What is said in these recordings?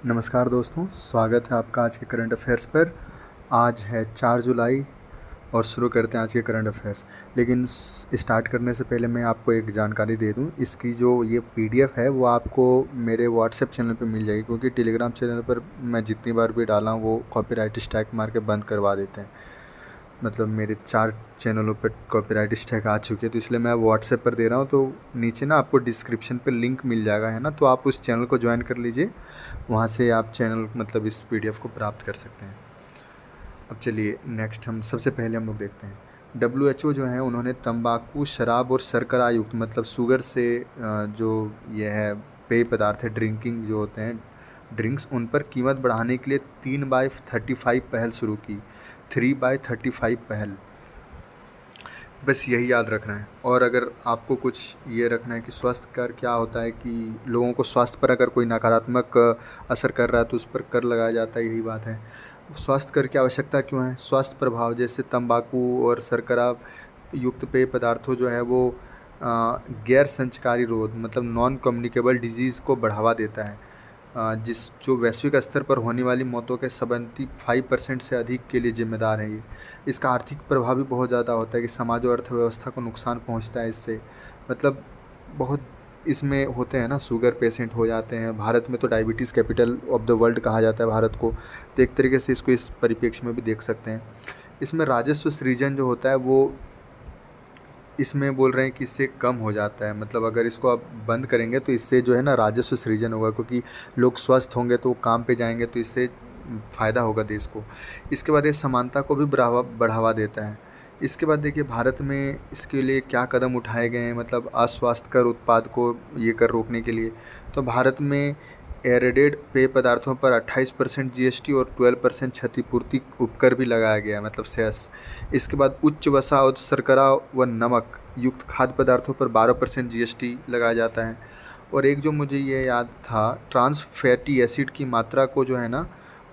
नमस्कार दोस्तों, स्वागत है आपका आज के करंट अफेयर्स पर। आज है 4 जुलाई और शुरू करते हैं आज के करंट अफेयर्स। लेकिन स्टार्ट करने से पहले मैं आपको एक जानकारी दे दूं, इसकी जो ये पीडीएफ है वो आपको मेरे व्हाट्सएप चैनल पे मिल जाएगी, क्योंकि टेलीग्राम चैनल पर मैं जितनी बार भी डाला हूँ वो कॉपीराइट स्ट्राइक मार के बंद करवा देते हैं। मतलब मेरे 4 चैनलों पे कॉपीराइट स्ट्राइक आ चुकी है, तो इसलिए मैं व्हाट्सएप पर दे रहा हूँ। तो नीचे ना आपको डिस्क्रिप्शन पे लिंक मिल जाएगा, है ना, तो आप उस चैनल को ज्वाइन कर लीजिए। वहाँ से आप चैनल मतलब इस पीडीएफ को प्राप्त कर सकते हैं। अब चलिए नेक्स्ट हम सबसे पहले हम लोग देखते हैं WHO जो है उन्होंने तंबाकू, शराब और शर्करा युक्त मतलब शुगर से जो ये है पेय पदार्थ है, ड्रिंकिंग जो होते हैं ड्रिंक्स, उन पर कीमत बढ़ाने के लिए 3/35 पहल शुरू की। 3/35 पहल, बस यही याद रखना है। और अगर आपको कुछ ये रखना है कि स्वास्थ्य कर क्या होता है, कि लोगों को स्वास्थ्य पर अगर कोई नकारात्मक असर कर रहा है तो उस पर कर लगाया जाता है, यही बात है। स्वास्थ्य कर की आवश्यकता क्यों है? स्वास्थ्य प्रभाव जैसे तंबाकू और शर्करा युक्त पेय पदार्थों जो है वो गैर संचकारी रोग मतलब नॉन कम्युनिकेबल डिजीज़ को बढ़ावा देता है, जिस जो वैश्विक स्तर पर होने वाली मौतों के 75% से अधिक के लिए जिम्मेदार है ये। इसका आर्थिक प्रभाव भी बहुत ज़्यादा होता है कि समाज और अर्थव्यवस्था को नुकसान पहुंचता है इससे। मतलब बहुत इसमें होते हैं ना, शुगर पेशेंट हो जाते हैं। भारत में तो diabetes capital of the world कहा जाता है भारत को, तो एक तरीके से इसको इस परिप्रेक्ष्य में भी देख सकते हैं। इसमें राजस्व सृजन जो होता है वो इसमें बोल रहे हैं कि इससे कम हो जाता है। मतलब अगर इसको आप बंद करेंगे तो इससे जो है ना राजस्व सृजन होगा, क्योंकि लोग स्वस्थ होंगे तो काम पे जाएंगे, तो इससे फ़ायदा होगा देश को। इसके बाद ये समानता को भी बढ़ावा देता है। इसके बाद देखिए भारत में इसके लिए क्या कदम उठाए गए हैं, मतलब अस्वास्थ्यकर उत्पाद को ये कर रोकने के लिए। तो भारत में एरेडेड पेय पदार्थों पर 28% जीएसटी और 12% क्षतिपूर्ति उपकर भी लगाया गया है, मतलब सेस। इसके बाद उच्च वसा और शर्करा व नमक युक्त खाद्य पदार्थों पर 12% जीएसटी लगाया जाता है। और एक जो मुझे ये याद था, ट्रांस फैटी एसिड की मात्रा को जो है ना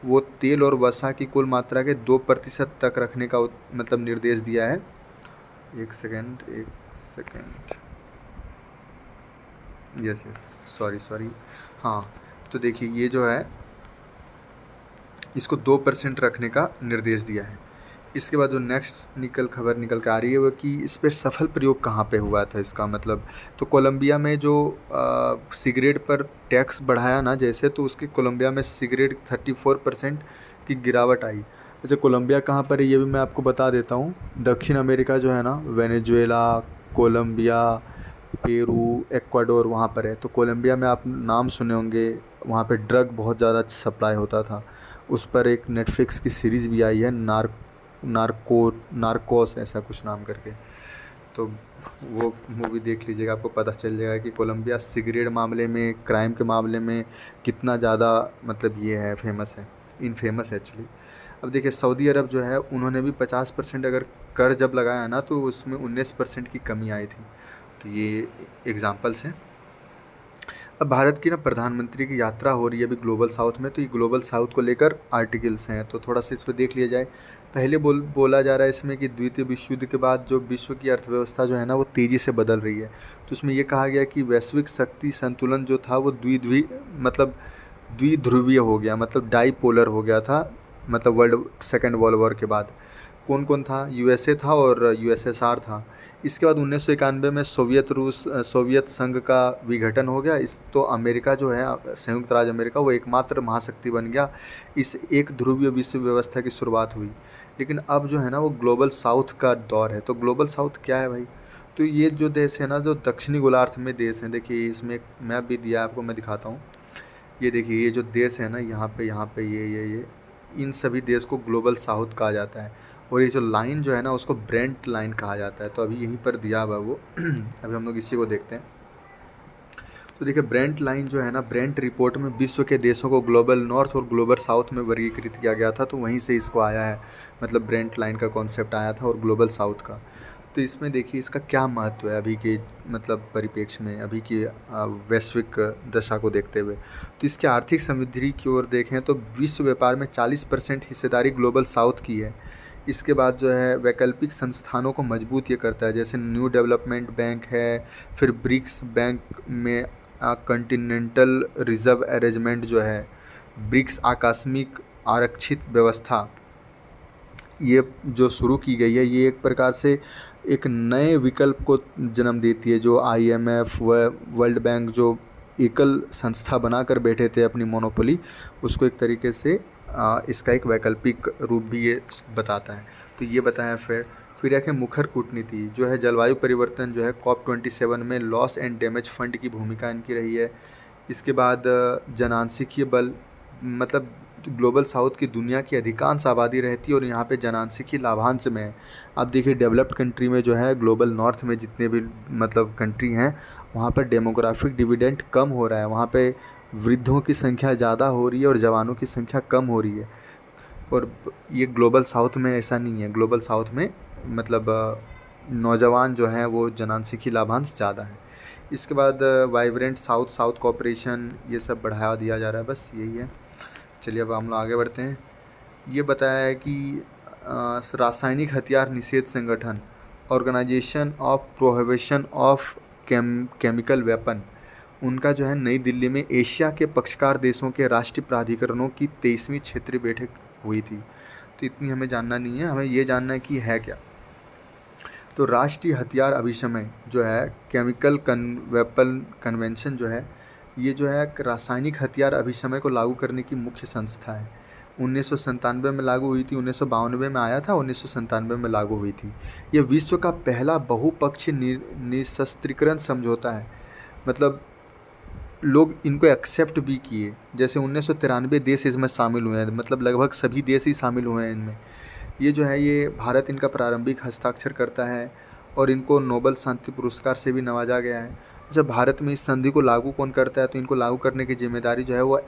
वो तेल और वसा की कुल मात्रा के 2% तक रखने का मतलब निर्देश दिया है। एक सेकेंड, यस यस, सॉरी, हाँ। तो देखिए ये जो है इसको 2% रखने का निर्देश दिया है। इसके बाद जो नेक्स्ट खबर निकल के आ रही है वो कि इस पर सफल प्रयोग कहाँ पे हुआ था इसका मतलब। तो कोलंबिया में जो सिगरेट पर टैक्स बढ़ाया ना जैसे, तो उसके कोलंबिया में सिगरेट 34% की गिरावट आई। जैसे कोलंबिया कहाँ पर है ये भी मैं आपको बता देता हूँ। दक्षिण अमेरिका जो है ना, वेनेजुएला, कोलंबिया, पेरू, एक्वाडोर, वहाँ पर है। तो कोलंबिया में आप नाम सुने होंगे, वहाँ पे ड्रग बहुत ज़्यादा सप्लाई होता था। उस पर एक नेटफ्लिक्स की सीरीज़ भी आई है, नार्कोस ऐसा कुछ नाम करके। तो वो मूवी देख लीजिएगा, आपको पता चल जाएगा कि कोलंबिया सिगरेट मामले में, क्राइम के मामले में कितना ज़्यादा मतलब ये है, फेमस है, इनफेमस है एक्चुअली। अब देखिए सऊदी अरब जो है उन्होंने भी 50% अगर कर जब लगाया ना तो उसमें 19% की कमी आई थी। तो ये एग्जाम्पल्स हैं। अब भारत की ना प्रधानमंत्री की यात्रा हो रही है अभी ग्लोबल साउथ में, तो ये ग्लोबल साउथ को लेकर आर्टिकल्स हैं, तो थोड़ा सा इस पर देख लिया जाए। पहले बोला जा रहा है इसमें कि द्वितीय विश्व युद्ध के बाद जो विश्व की अर्थव्यवस्था जो है ना वो तेज़ी से बदल रही है। तो उसमें ये कहा गया कि वैश्विक शक्ति संतुलन जो था वो द्विध्रुवीय हो गया, मतलब डाईपोलर हो गया था, मतलब सेकेंड वर्ल्ड वॉर के बाद। कौन कौन था? यूएसए था और यूएसएसआर था। इसके बाद 1991 में सोवियत संघ का विघटन हो गया। इस तो अमेरिका जो है, संयुक्त राज्य अमेरिका, वो एकमात्र महाशक्ति बन गया। इस एक ध्रुवीय विश्व व्यवस्था की शुरुआत हुई। लेकिन अब जो है ना वो ग्लोबल साउथ का दौर है। तो ग्लोबल साउथ क्या है भाई? तो ये जो देश है ना, जो दक्षिणी गोलार्ध में देश हैं, देखिए इसमें एक मैप भी दिया है आपको, मैं दिखाता हूँ। ये देखिए ये जो देश है ना, यहाँ पे ये इन सभी देश को ग्लोबल साउथ कहा जाता है। और ये जो लाइन जो है ना उसको ब्रेंट लाइन कहा जाता है। तो अभी यहीं पर दिया हुआ है वो अभी हम लोग इसी को देखते हैं। तो देखिए ब्रेंट लाइन जो है ना, ब्रेंट रिपोर्ट में विश्व के देशों को ग्लोबल नॉर्थ और ग्लोबल साउथ में वर्गीकृत किया गया था, तो वहीं से इसको आया है, मतलब ब्रेंट लाइन का कॉन्सेप्ट आया था और ग्लोबल साउथ का। तो इसमें देखिए इसका क्या महत्व है अभी के मतलब परिप्रेक्ष्य में, अभी की वैश्विक दशा को देखते हुए। तो इसके आर्थिक समृद्धि की ओर देखें तो विश्व व्यापार में 40% हिस्सेदारी ग्लोबल साउथ की है। इसके बाद जो है वैकल्पिक संस्थानों को मजबूत ये करता है, जैसे न्यू डेवलपमेंट बैंक है, फिर ब्रिक्स बैंक में कॉन्टिनेंटल रिजर्व अरेंजमेंट जो है, ब्रिक्स आकस्मिक आरक्षित व्यवस्था ये जो शुरू की गई है, ये एक प्रकार से एक नए विकल्प को जन्म देती है। जो IMF व वर्ल्ड बैंक जो एकल संस्था बनाकर बैठे थे अपनी मोनोपोली, उसको एक तरीके से इसका एक वैकल्पिक रूप भी ये बताता है। तो ये बताया। फिर एक है मुखर कूटनीति, जो है जलवायु परिवर्तन जो है COP27 में लॉस एंड डैमेज फंड की भूमिका इनकी रही है। इसके बाद जनआंशिकीय बल, मतलब ग्लोबल साउथ की दुनिया की अधिकांश आबादी रहती है और यहाँ पे जनआंशिकीय लाभांश में है। आप देखिए डेवलप्ड कंट्री में जो है, ग्लोबल नॉर्थ में जितने भी मतलब कंट्री हैं, वहाँ पर डेमोग्राफिक डिविडेंड कम हो रहा है। वहाँ पे वृद्धों की संख्या ज़्यादा हो रही है और जवानों की संख्या कम हो रही है। और ये ग्लोबल साउथ में ऐसा नहीं है। ग्लोबल साउथ में मतलब नौजवान जो हैं वो जनआंशिकीय लाभांश ज़्यादा है। इसके बाद वाइब्रेंट साउथ साउथ कोऑपरेशन, ये सब बढ़ावा दिया जा रहा है। बस यही है। चलिए अब हम लोग आगे बढ़ते हैं। ये बताया है कि रासायनिक हथियार निषेध संगठन, organisation of prohibition of chemical weapon, उनका जो है नई दिल्ली में एशिया के पक्षकार देशों के राष्ट्रीय प्राधिकरणों की 23वीं क्षेत्रीय बैठक हुई थी। तो इतनी हमें जानना नहीं है, हमें ये जानना है कि है क्या। तो राष्ट्रीय हथियार अभिशमन जो है, केमिकल वेपन कन्वेंशन जो है, ये जो है रासायनिक हथियार अभिशमन को लागू करने की मुख्य संस्था है। 1997 में लागू हुई थी, 1992 में आया था, 1997 में लागू हुई थी। ये विश्व का पहला बहुपक्षीय निशस्त्रीकरण समझौता है। मतलब लोग इनको एक्सेप्ट भी किए। जैसे 1993 देश इसमें शामिल हुए हैं, मतलब लगभग सभी देश ही शामिल हुए हैं इनमें। ये जो है, ये भारत इनका प्रारंभिक हस्ताक्षर करता है और इनको नोबेल शांति पुरस्कार से भी नवाजा गया है। जब भारत में इस संधि को लागू कौन करता है, तो इनको लागू करने की जिम्मेदारी जो है वो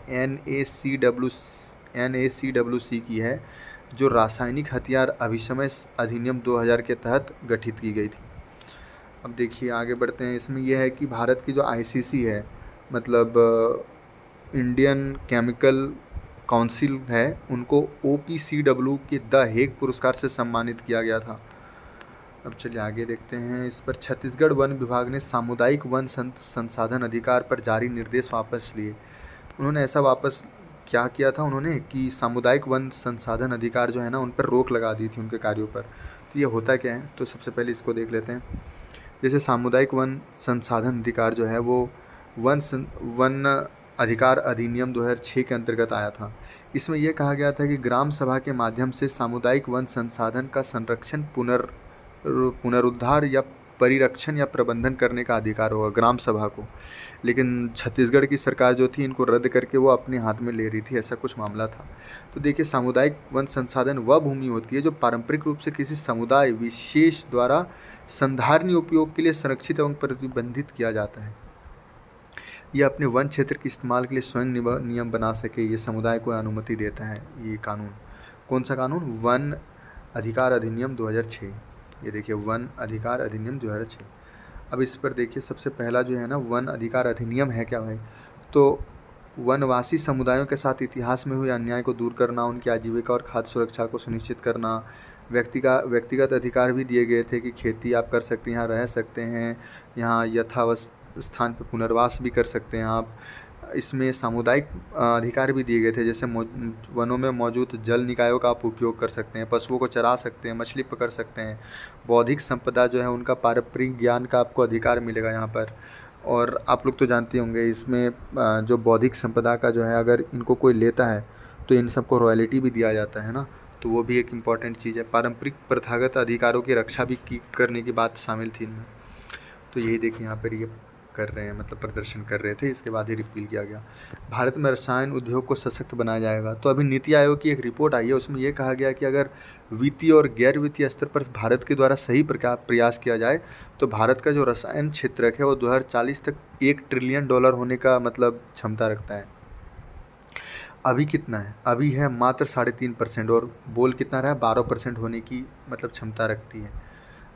NACWC की है, जो रासायनिक हथियार अभिशमन अधिनियम 2000 के तहत गठित की गई थी। अब देखिए आगे बढ़ते हैं। इसमें यह है कि भारत की जो ICC है, मतलब इंडियन केमिकल काउंसिल है, उनको OPCW के द हेग पुरस्कार से सम्मानित किया गया था। अब चलिए आगे देखते हैं। इस पर छत्तीसगढ़ वन विभाग ने सामुदायिक वन संसाधन अधिकार पर जारी निर्देश वापस लिए। उन्होंने ऐसा वापस क्या किया था उन्होंने कि सामुदायिक वन संसाधन अधिकार जो है ना, उन पर रोक लगा दी थी उनके कार्यों पर। तो ये होता क्या है, तो सबसे पहले इसको देख लेते हैं। जैसे सामुदायिक वन संसाधन अधिकार जो है वो वन अधिकार अधिनियम 2006 के अंतर्गत आया था। इसमें यह कहा गया था कि ग्राम सभा के माध्यम से सामुदायिक वन संसाधन का संरक्षण, पुनरुद्धार या परिरक्षण या प्रबंधन करने का अधिकार होगा ग्राम सभा को। लेकिन छत्तीसगढ़ की सरकार जो थी, इनको रद्द करके वो अपने हाथ में ले रही थी, ऐसा कुछ मामला था। तो देखिए, सामुदायिक वन संसाधन वह भूमि होती है जो पारंपरिक रूप से किसी समुदाय विशेष द्वारा संधारणीय उपयोग के लिए संरक्षित एवं प्रतिबंधित किया जाता है। यह अपने वन क्षेत्र के इस्तेमाल के लिए स्वयं नियम बना सके, ये समुदाय को अनुमति देता है ये कानून। कौन सा कानून? वन अधिकार अधिनियम 2006। ये देखिए, वन अधिकार अधिनियम 2006। अब इस पर देखिए, सबसे पहला जो है ना, वन अधिकार अधिनियम है क्या भाई? तो वनवासी समुदायों के साथ इतिहास में हुए अन्याय को दूर करना, उनकी आजीविका और खाद्य सुरक्षा को सुनिश्चित करना, व्यक्तिगत अधिकार भी दिए गए थे कि खेती आप कर सकते हैं, यहाँ रह सकते हैं, यहाँ यथावस्थ स्थान पर पुनर्वास भी कर सकते हैं आप। इसमें सामुदायिक अधिकार भी दिए गए थे, जैसे वनों में मौजूद जल निकायों का आप उपयोग कर सकते हैं, पशुओं को चरा सकते हैं, मछली पकड़ सकते हैं। बौद्धिक संपदा जो है, उनका पारंपरिक ज्ञान का आपको अधिकार मिलेगा यहाँ पर। और आप लोग तो जानते होंगे, इसमें जो बौद्धिक संपदा का जो है, अगर इनको कोई लेता है तो इन सबको रॉयल्टी भी दिया जाता है ना, तो वो भी एक इम्पॉर्टेंट चीज़ है। पारंपरिक प्रथागत अधिकारों की रक्षा भी करने की बात शामिल थी इनमें। तो यही देखिए, यहाँ पर ये कर रहे हैं, मतलब प्रदर्शन कर रहे थे। इसके बाद ही रिपील किया गया। भारत में रसायन उद्योग को सशक्त बनाया जाएगा। तो अभी नीति आयोग की एक रिपोर्ट आई है, उसमें यह कहा गया कि अगर वित्तीय और गैर वित्तीय स्तर पर भारत के द्वारा सही प्रयास किया जाए, तो भारत का जो रसायन क्षेत्र है वो 2040 तक $1 ट्रिलियन होने का मतलब क्षमता रखता है। अभी कितना है? अभी है मात्र 3.5%, और बोल कितना रहा है? 12% होने की मतलब क्षमता रखती है।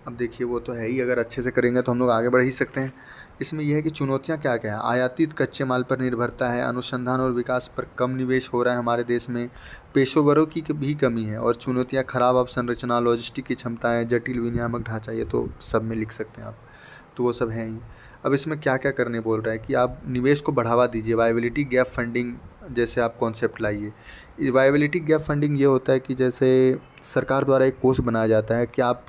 अब देखिए, वो तो है ही, अगर अच्छे से करेंगे तो हम लोग आगे बढ़ ही सकते हैं। इसमें यह है कि चुनौतियां क्या क्या है। आयातित कच्चे माल पर निर्भरता है, अनुसंधान और विकास पर कम निवेश हो रहा है हमारे देश में, पेशेवरों की भी कमी है, और चुनौतियां खराब अवसंरचना, लॉजिस्टिक की क्षमताएं, जटिल विनियामक ढांचा, ये तो सब में लिख सकते हैं आप, तो वो सब है ही। अब इसमें क्या क्या करने बोल रहा है कि आप निवेश को बढ़ावा दीजिए, वायबिलिटी गैप फंडिंग जैसे आप कॉन्सेप्ट लाइए। वायबिलिटी गैप फंडिंग ये होता है कि जैसे सरकार द्वारा एक कोष बनाया जाता है कि आप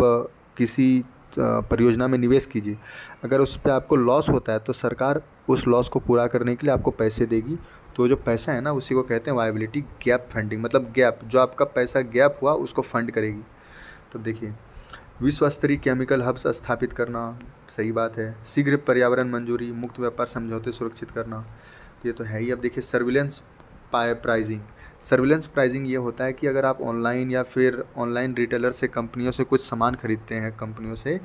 किसी परियोजना में निवेश कीजिए, अगर उस पे आपको लॉस होता है तो सरकार उस लॉस को पूरा करने के लिए आपको पैसे देगी। तो जो पैसा है ना, उसी को कहते हैं वायबिलिटी गैप फंडिंग, मतलब गैप, जो आपका पैसा गैप हुआ उसको फंड करेगी। तो देखिए, विश्व स्तरीय केमिकल हब्स स्थापित करना, सही बात है। शीघ्र पर्यावरण मंजूरी, मुक्त व्यापार समझौते सुरक्षित करना, तो ये तो है ही। अब देखिए, सर्विलेंस प्राइजिंग। सर्विलेंस प्राइजिंग ये होता है कि अगर आप ऑनलाइन या फिर ऑनलाइन रिटेलर से, कंपनियों से कुछ सामान खरीदते हैं कंपनियों से,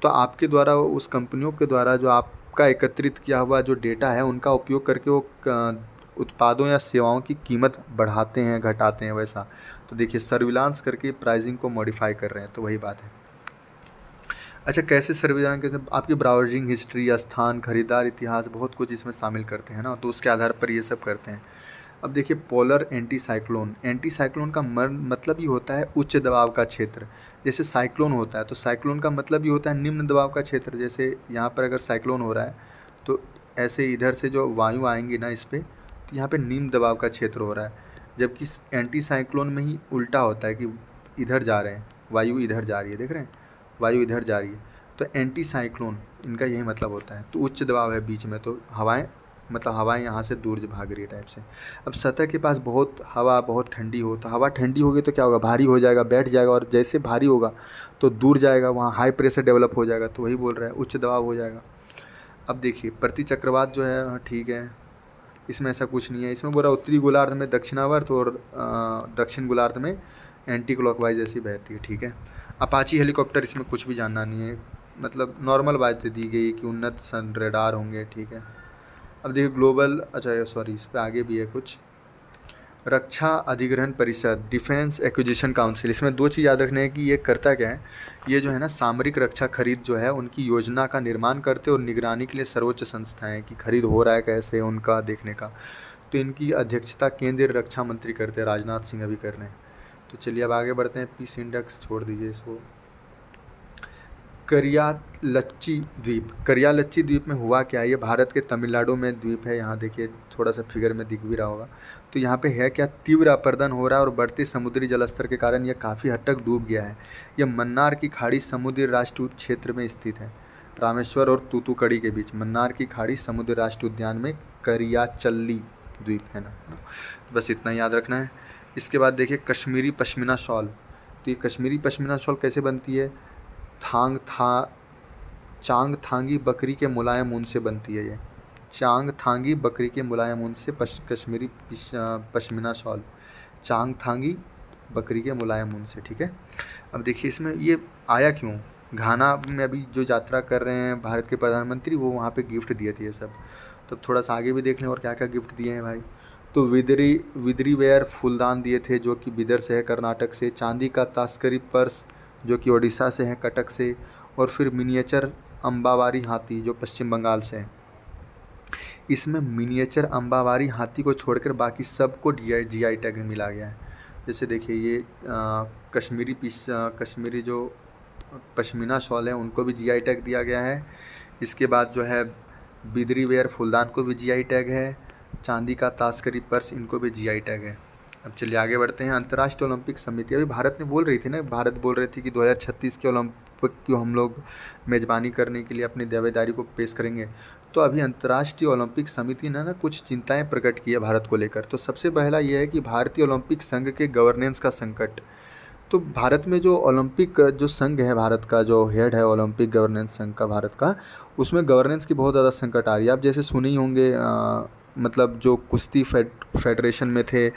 तो आपके द्वारा, उस कंपनियों के द्वारा जो आपका एकत्रित किया हुआ जो डेटा है उनका उपयोग करके वो उत्पादों या सेवाओं की कीमत बढ़ाते हैं, घटाते हैं, वैसा। तो देखिए, सर्विलांस करके प्राइसिंग को मॉडिफाई कर रहे हैं, तो वही बात है। अच्छा, कैसे सर्विलांस, कैसे आपकी ब्राउजिंग हिस्ट्री, स्थान, खरीदार इतिहास, बहुत कुछ इसमें शामिल करते हैं ना, तो उसके आधार पर ये सब करते हैं। अब देखिए, polar anti cyclone. Anti cyclone का मतलब ये होता है उच्च दबाव का क्षेत्र। जैसे साइक्लोन होता है तो साइक्लोन का मतलब ये होता है निम्न दबाव का क्षेत्र। जैसे यहाँ पर अगर साइक्लोन हो रहा है तो ऐसे इधर से जो वायु आएंगी ना इस पर, तो यहाँ पे निम्न दबाव का क्षेत्र हो रहा है। जबकि एंटी साइक्लोन में ही उल्टा होता है कि इधर जा रहे हैं, वायु इधर जा रही है, देख रहे हैं, वायु इधर जा रही है। तो एंटी साइक्लोन, इनका यही मतलब होता है। तो उच्च दबाव है बीच में, तो हवाएं, मतलब हवाएं यहाँ से दूर भाग रही है टाइप से। अब सतह के पास बहुत हवा, बहुत ठंडी हो, तो हवा ठंडी होगी तो क्या होगा, भारी हो जाएगा, बैठ जाएगा, और जैसे भारी होगा तो दूर जाएगा, वहाँ हाई प्रेशर डेवलप हो जाएगा, तो वही बोल रहा है उच्च दबाव हो जाएगा। अब देखिए, प्रति चक्रवात जो है, हाँ ठीक है, इसमें ऐसा कुछ नहीं है। इसमें बोला उत्तरी गोलार्ध में दक्षिणावर्त और दक्षिण गोलार्ध में एंटी क्लॉकवाइज ऐसी बहती है, ठीक है। अपाची हेलीकॉप्टर, इसमें कुछ भी जानना नहीं है, मतलब नॉर्मल बातें दी गई कि उन्नत सन रेडार होंगे, ठीक है। अब देखिए ग्लोबल, अच्छा सॉरी, इस पर आगे भी है कुछ। रक्षा अधिग्रहण परिषद, डिफेंस एक्विजिशन काउंसिल, इसमें दो चीज़ याद रखने हैं कि ये करता क्या है। ये जो है ना, सामरिक रक्षा खरीद जो है उनकी योजना का निर्माण करते और निगरानी के लिए सर्वोच्च संस्था है कि खरीद हो रहा है कैसे, उनका देखने का। तो इनकी अध्यक्षता केंद्रीय रक्षा मंत्री करते हैं, राजनाथ सिंह अभी कर रहे हैं। तो चलिए अब आगे बढ़ते हैं। पीस इंडेक्स छोड़ दीजिए इसको। करियालच्ची द्वीप, करियालच्ची द्वीप में हुआ क्या है, ये भारत के तमिलनाडु में द्वीप है। यहाँ देखिए, थोड़ा सा फिगर में दिख भी रहा होगा। तो यहाँ पे है क्या, तीव्र अपरदन हो रहा है और बढ़ते समुद्री जलस्तर के कारण ये काफ़ी हद तक डूब गया है। यह मन्नार की खाड़ी समुद्री राष्ट्रीय क्षेत्र में स्थित है, रामेश्वर और तूतुकुड़ी के बीच। मन्नार की खाड़ी समुद्री राष्ट्रीय उद्यान में करियाचल्ली द्वीप है ना, बस इतना याद रखना है। इसके बाद देखिए, कश्मीरी पश्मीना शॉल। तो ये कश्मीरी पश्मीना शॉल कैसे बनती है, चांगथांगी बकरी के मुलायम ऊन से बनती है। ये चांगथांगी बकरी के मुलायम ऊन से कश्मीरी पश्मीना शॉल, चांगथांगी बकरी के मुलायम ऊन से, ठीक है। अब देखिए, इसमें ये आया क्यों, घाना में अभी जो यात्रा कर रहे हैं भारत के प्रधानमंत्री, वो वहाँ पे गिफ्ट दिए थे ये सब। तो थोड़ा सा आगे भी देख लें और क्या क्या गिफ्ट दिए हैं भाई। तो विदरी वेयर फूलदान दिए थे, जो कि बिदर से है, कर्नाटक से। चांदी का तास्करी पर्स, जो कि ओडिशा से है, कटक से। और फिर मिनिएचर अम्बावारी हाथी, जो पश्चिम बंगाल से है। इसमें मिनिएचर अम्बावारी हाथी को छोड़कर बाकी सबको जीआई टैग मिला गया है। जैसे देखिए, ये कश्मीरी जो पश्मीना शॉल है उनको भी जीआई टैग दिया गया है। इसके बाद जो है बिदरी वेयर फूलदान को भी जीआई टैग है। चांदी का तास्करी पर्स, इनको भी जीआई टैग है। अब चलिए आगे बढ़ते हैं। अंतर्राष्ट्रीय ओलंपिक समिति, अभी भारत ने बोल रही थी ना, भारत बोल रही थी कि 2036 के ओलंपिक को हम लोग मेज़बानी करने के लिए अपनी दावेदारी को पेश करेंगे। तो अभी अंतर्राष्ट्रीय ओलंपिक समिति ने ना कुछ चिंताएं प्रकट की है भारत को लेकर। तो सबसे पहला ये है कि भारतीय ओलंपिक संघ के गवर्नेंस का संकट। तो भारत में जो ओलंपिक जो संघ है, भारत का जो हेड है ओलंपिक गवर्नेंस संघ का भारत का, उसमें गवर्नेंस की बहुत ज़्यादा संकट आ रही है। आप जैसे सुने ही होंगे, मतलब जो कुश्ती फेडरेशन में थे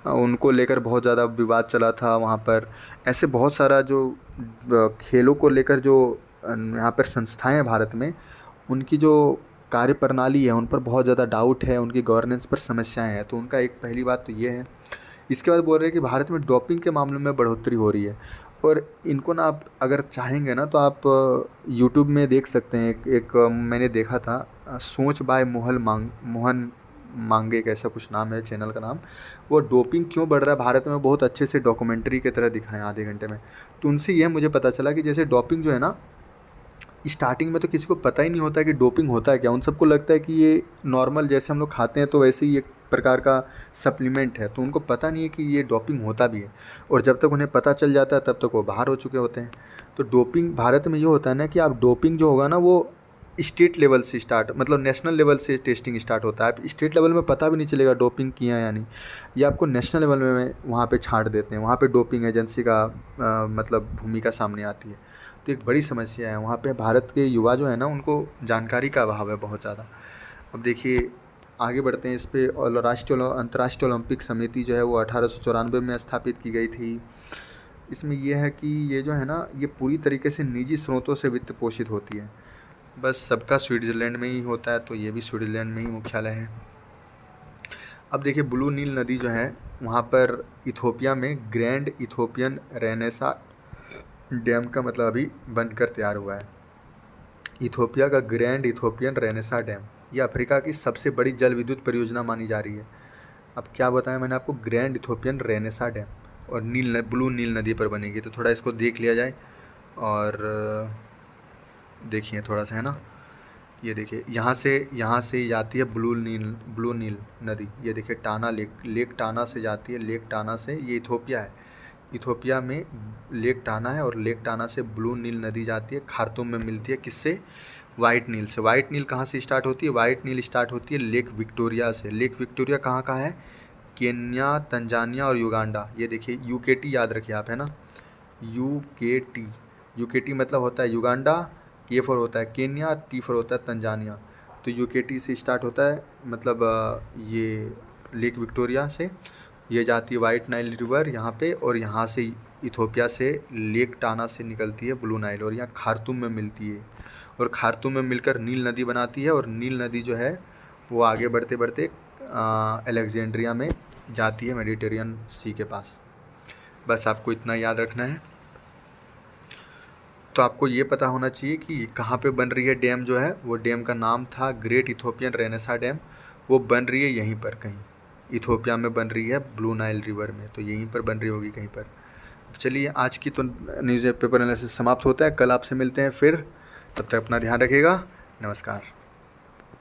उनको लेकर बहुत ज़्यादा विवाद चला था वहाँ पर। ऐसे बहुत सारा जो खेलों को लेकर जो यहाँ पर संस्थाएं हैं भारत में, उनकी जो कार्यप्रणाली है उन पर बहुत ज़्यादा डाउट है, उनकी गवर्नेंस पर समस्याएं हैं। तो उनका एक पहली बात तो ये है। इसके बाद बोल रहे हैं कि भारत में डोपिंग के मामलों में बढ़ोतरी हो रही है। और इनको ना, आप अगर चाहेंगे ना तो आप यूट्यूब में देख सकते हैं। एक मैंने देखा था, सोच बाय मोहन मांगे, एक ऐसा कुछ नाम है चैनल का नाम। वो डोपिंग क्यों बढ़ रहा है भारत में बहुत अच्छे से डॉक्यूमेंट्री की तरह दिखाएं आधे घंटे में। तो उनसे यह मुझे पता चला कि जैसे डोपिंग जो है ना, स्टार्टिंग में तो किसी को पता ही नहीं होता कि डोपिंग होता है क्या। उन सबको लगता है कि ये नॉर्मल जैसे हम लोग खाते हैं तो वैसे ही ये प्रकार का सप्लीमेंट है, तो उनको पता नहीं है कि ये डोपिंग होता भी है, और जब तक उन्हें पता चल जाता है तब तक वो बाहर हो चुके होते हैं। तो डोपिंग भारत में ये होता है ना कि आप डोपिंग जो होगा ना वो स्टेट लेवल से स्टार्ट, मतलब नेशनल लेवल से टेस्टिंग स्टार्ट होता है। आप स्टेट लेवल में पता भी नहीं चलेगा डोपिंग किया या नहीं, ये आपको नेशनल लेवल में वहाँ पे छांट देते हैं, वहाँ पे डोपिंग एजेंसी का मतलब भूमिका सामने आती है। तो एक बड़ी समस्या है वहाँ पे, भारत के युवा जो है ना उनको जानकारी का अभाव है बहुत ज़्यादा। अब देखिए आगे बढ़ते हैं इस पे। और अंतर्राष्ट्रीय ओलंपिक समिति जो है वो 1894 में स्थापित की गई थी। इसमें यह है कि ये जो है ना ये पूरी तरीके से निजी स्रोतों से वित्त पोषित होती है। बस सबका स्विट्ज़रलैंड में ही होता है, तो ये भी स्विट्ज़रलैंड में ही मुख्यालय है। अब देखिए ब्लू नील नदी जो है वहाँ पर इथोपिया में ग्रैंड इथोपियन रेनेसा डैम का मतलब अभी बनकर तैयार हुआ है। इथोपिया का ग्रैंड इथोपियन रेनेसा डैम, ये अफ्रीका की सबसे बड़ी जल विद्युत परियोजना मानी जा रही है। अब क्या बताया मैंने आपको, ग्रैंड इथोपियन रेनेसा डैम, और ब्लू नील नदी पर बनेगी। तो थोड़ा इसको देख लिया जाए, और देखिए थोड़ा सा है ना, ये देखिए यहाँ से जाती है ब्लू नील नदी। ये देखिए टाना लेक टाना से जाती है, लेक टाना से, ये इथोपिया है, इथोपिया में लेक टाना है, और लेक टाना से ब्लू नील नदी जाती है, खार्तूम में मिलती है किससे, वाइट नील से। वाइट नील कहाँ से स्टार्ट होती है, वाइट नील स्टार्ट होती है लेक विक्टोरिया से। लेक विक्टोरिया कहाँ कहाँ है, केन्या, तंजानिया और युगांडा। ये देखिए यूकेटी याद रखिए आप, है ना, यूकेटी मतलब होता है युगांडा, के फॉर होता है केन्या, टी फॉर होता है तंजानिया। तो यूकेटी से स्टार्ट होता है, मतलब ये लेक विक्टोरिया से ये जाती है वाइट नाइल रिवर यहाँ पे, और यहाँ से इथोपिया से लेक टाना से निकलती है ब्लू नाइल, और यहाँ खार्तूम में मिलती है, और खार्तूम में मिलकर नील नदी बनाती है। और नील नदी जो है वो आगे बढ़ते बढ़ते अलेक्जेंड्रिया में जाती है, मेडिटेरियन सी के पास। बस आपको इतना याद रखना है। तो आपको ये पता होना चाहिए कि कहाँ पे बन रही है डैम जो है, वो डैम का नाम था ग्रेट इथोपियन रेनेसा डैम। वो बन रही है यहीं पर कहीं, इथोपिया में बन रही है ब्लू नाइल रिवर में, तो यहीं पर बन रही होगी कहीं पर। चलिए आज की तो न्यूज़पेपर एनालिसिस समाप्त होता है, कल आपसे मिलते हैं फिर, तब तक अपना ध्यान रखिएगा, नमस्कार।